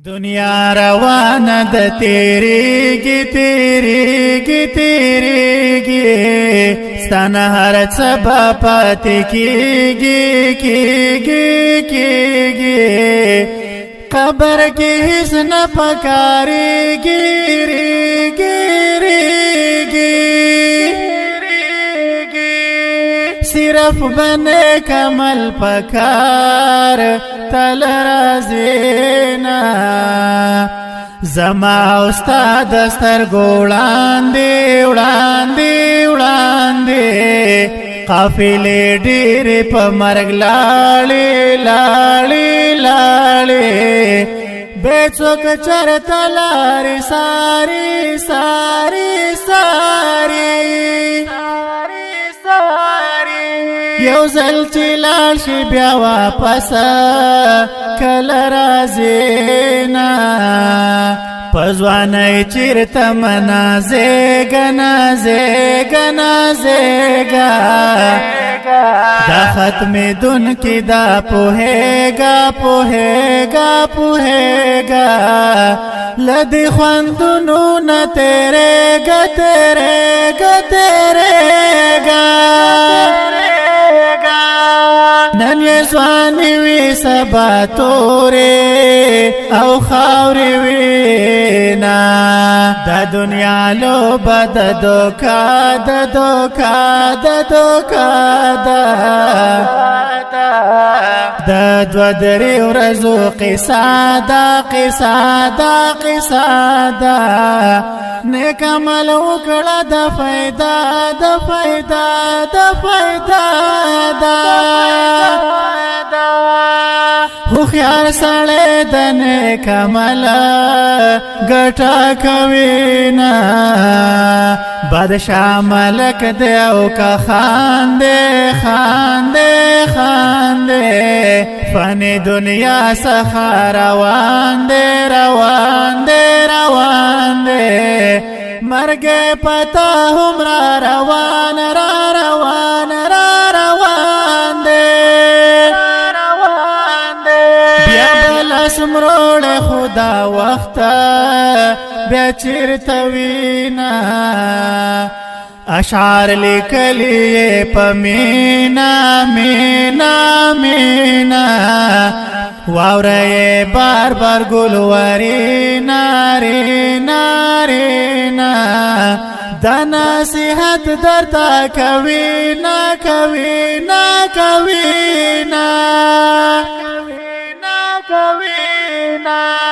دنیا روانه د تیریږي تیریږي تیریږي ستانه هر څه به پاتې کیږي کیږي کیږي قبر کې هیڅ نه پکارېږي ریږي ریږي صرف بنے کمل پکار تل رازینا زما استاد سترګو وړاندې وړاندې وړاندې قافلې ډېرې په مرګ لاړې لاړې لاړې بې څوک چرته لارې ساري ساري ساري یو ځل چې لاړ شي بیا واپس کله راځي نه په ځوانۍ چېرته منازېږه نازېږه نازېږه دا ختمېدونکي دا پوهېږه پوهېږه پوهېږه له دې خوندونو نه تېرېږه تېرېږه تېرېږه نن یې ځواني وي سبا تورې او خاورې وینا دا دنیا لوبه د دوکا د دوکا د دوکا د دوه درې ورځو قصه ده قصه ده قصه ده نیک عمل وکړه د فایده د فایده د فایده ده هوښیار سړی د نیک عمل ګټه کوي نه بادشاه ملک دی او که خاندې خاندې خاندې فانی دنیا څخه روان دی روان دی روان دی مرګ پتا هم را روان را روان را روان دی بیا بلا سمروړ خدا وخت بیا چیرته وینا اشعار لیکلی په مینا مینا مینا واوره بار بار ګلوري ناري ناري نا دا نصیحت درته کوي نا کوي نا کوي نا کوي نا